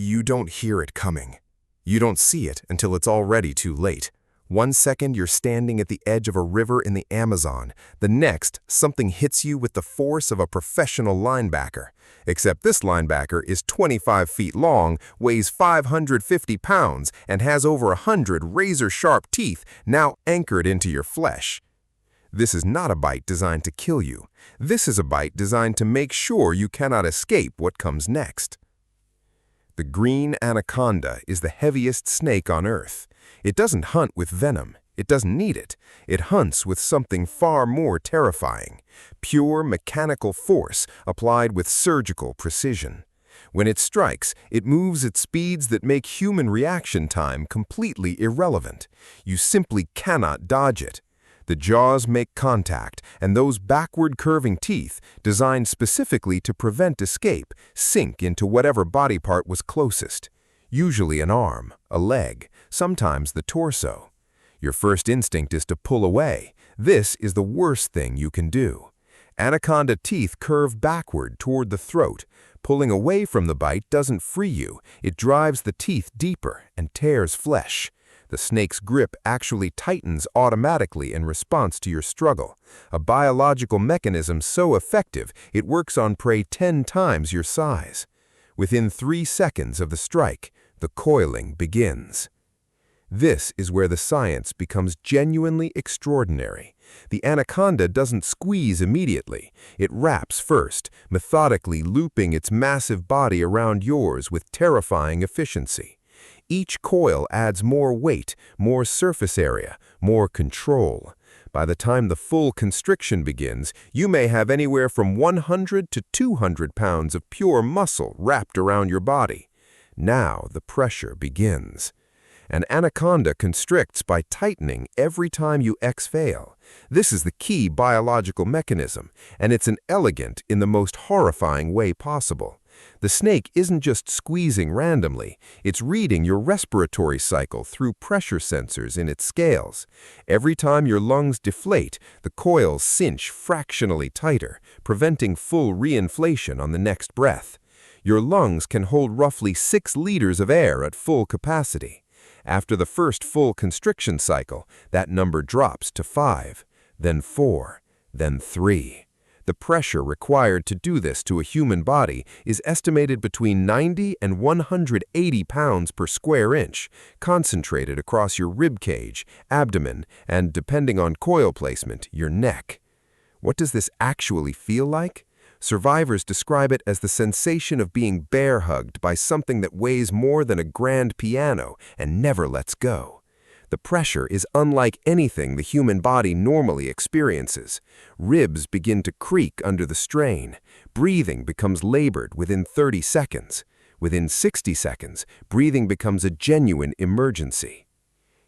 You don't hear it coming. You don't see it until it's already too late. One second, you're standing at the edge of a river in the Amazon. The next, something hits you with the force of a professional linebacker. Except this linebacker is 25 feet long, weighs 550 pounds, and has over 100 razor-sharp teeth now anchored into your flesh. This is not a bite designed to kill you. This is a bite designed to make sure you cannot escape what comes next. The green anaconda is the heaviest snake on Earth. It doesn't hunt with venom. It doesn't need it. It hunts with something far more terrifying: pure mechanical force applied with surgical precision. When it strikes, it moves at speeds that make human reaction time completely irrelevant. You simply cannot dodge it. The jaws make contact, and those backward curving teeth, designed specifically to prevent escape, sink into whatever body part was closest. Usually an arm, a leg, sometimes the torso. Your first instinct is to pull away. This is the worst thing you can do. Anaconda teeth curve backward toward the throat. Pulling away from the bite doesn't free you. It drives the teeth deeper and tears flesh. The snake's grip actually tightens automatically in response to your struggle, a biological mechanism so effective it works on prey 10 times your size. Within 3 seconds of the strike, the coiling begins. This is where the science becomes genuinely extraordinary. The anaconda doesn't squeeze immediately. It wraps first, methodically looping its massive body around yours with terrifying efficiency. Each coil adds more weight, more surface area, more control. By the time the full constriction begins, you may have anywhere from 100 to 200 pounds of pure muscle wrapped around your body. Now the pressure begins. An anaconda constricts by tightening every time you exhale. This is the key biological mechanism, and it's an elegant in the most horrifying way possible. The snake isn't just squeezing randomly, it's reading your respiratory cycle through pressure sensors in its scales. Every time your lungs deflate, the coils cinch fractionally tighter, preventing full reinflation on the next breath. Your lungs can hold roughly 6 liters of air at full capacity. After the first full constriction cycle, that number drops to 5, then 4, then 3. The pressure required to do this to a human body is estimated between 90 and 180 pounds per square inch, concentrated across your rib cage, abdomen, and, depending on coil placement, your neck. What does this actually feel like? Survivors describe it as the sensation of being bear-hugged by something that weighs more than a grand piano and never lets go. The pressure is unlike anything the human body normally experiences. Ribs begin to creak under the strain. Breathing becomes labored within 30 seconds. Within 60 seconds, breathing becomes a genuine emergency.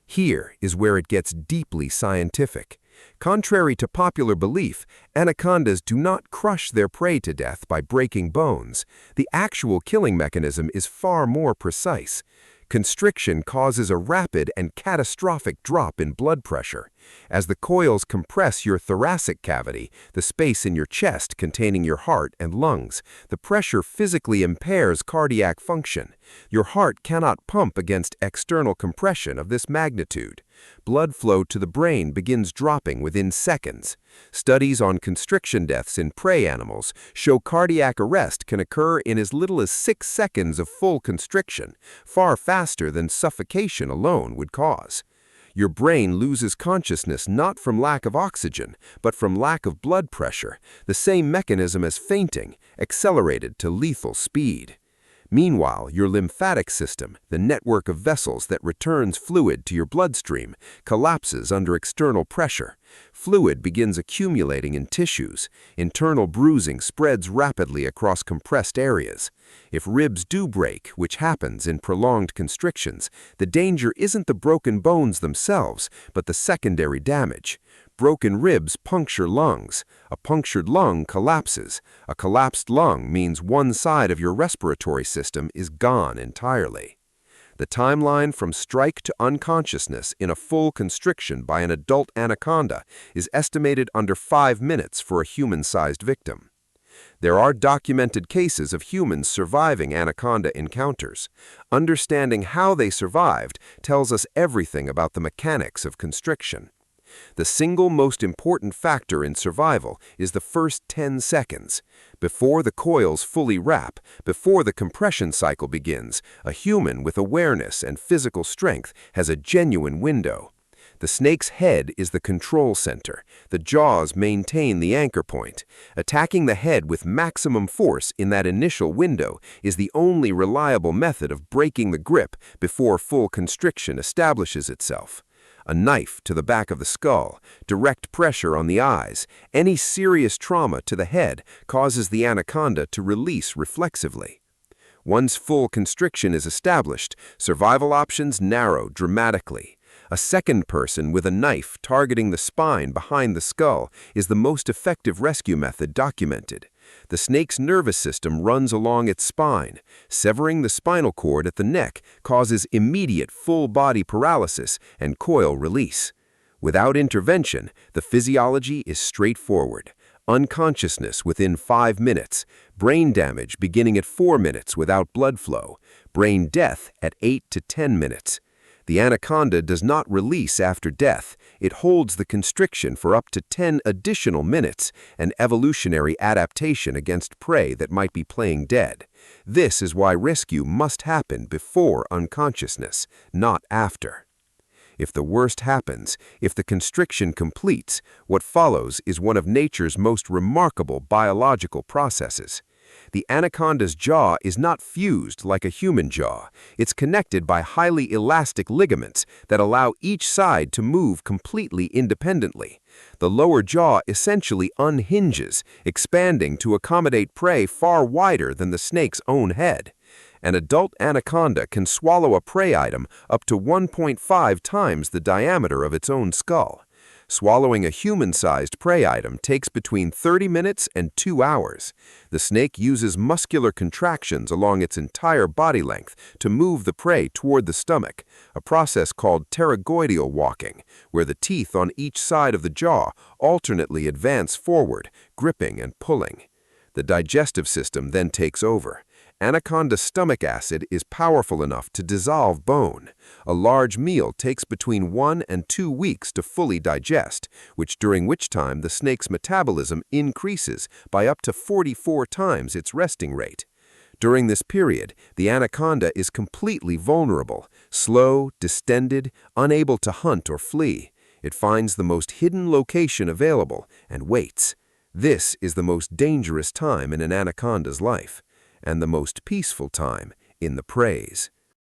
Here is where it gets deeply scientific. Contrary to popular belief, anacondas do not crush their prey to death by breaking bones. The actual killing mechanism is far more precise. Constriction causes a rapid and catastrophic drop in blood pressure. As the coils compress your thoracic cavity, the space in your chest containing your heart and lungs, the pressure physically impairs cardiac function. Your heart cannot pump against external compression of this magnitude. Blood flow to the brain begins dropping within seconds. Studies on constriction deaths in prey animals show cardiac arrest can occur in as little as 6 seconds of full constriction, far faster than suffocation alone would cause. Your brain loses consciousness not from lack of oxygen, but from lack of blood pressure, the same mechanism as fainting, accelerated to lethal speed. Meanwhile, your lymphatic system, the network of vessels that returns fluid to your bloodstream, collapses under external pressure. Fluid begins accumulating in tissues. Internal bruising spreads rapidly across compressed areas. If ribs do break, which happens in prolonged constrictions, the danger isn't the broken bones themselves, but the secondary damage. Broken ribs puncture lungs. A punctured lung collapses. A collapsed lung means one side of your respiratory system is gone entirely. The timeline from strike to unconsciousness in a full constriction by an adult anaconda is estimated under 5 minutes for a human-sized victim. There are documented cases of humans surviving anaconda encounters. Understanding how they survived tells us everything about the mechanics of constriction. The single most important factor in survival is the first 10 seconds. Before the coils fully wrap, before the compression cycle begins, a human with awareness and physical strength has a genuine window. The snake's head is the control center. The jaws maintain the anchor point. Attacking the head with maximum force in that initial window is the only reliable method of breaking the grip before full constriction establishes itself. A knife to the back of the skull, direct pressure on the eyes, any serious trauma to the head causes the anaconda to release reflexively. Once full constriction is established, survival options narrow dramatically. A second person with a knife targeting the spine behind the skull is the most effective rescue method documented. The snake's nervous system runs along its spine. Severing the spinal cord at the neck causes immediate full-body paralysis and coil release. Without intervention, the physiology is straightforward. Unconsciousness within 5 minutes, brain damage beginning at 4 minutes without blood flow, brain death at 8 to 10 minutes. The anaconda does not release after death. It holds the constriction for up to 10 additional minutes, an evolutionary adaptation against prey that might be playing dead. This is why rescue must happen before unconsciousness, not after. If the worst happens, if the constriction completes, what follows is one of nature's most remarkable biological processes. The anaconda's jaw is not fused like a human jaw. It's connected by highly elastic ligaments that allow each side to move completely independently. The lower jaw essentially unhinges, expanding to accommodate prey far wider than the snake's own head. An adult anaconda can swallow a prey item up to 1.5 times the diameter of its own skull. Swallowing a human-sized prey item takes between 30 minutes and 2 hours. The snake uses muscular contractions along its entire body length to move the prey toward the stomach, a process called pterygoidal walking, where the teeth on each side of the jaw alternately advance forward, gripping and pulling. The digestive system then takes over. Anaconda stomach acid is powerful enough to dissolve bone. A large meal takes between 1 and 2 weeks to fully digest, during which time the snake's metabolism increases by up to 44 times its resting rate. During this period, the anaconda is completely vulnerable, slow, distended, unable to hunt or flee. It finds the most hidden location available and waits. This is the most dangerous time in an anaconda's life, and the most peaceful time in the prey's.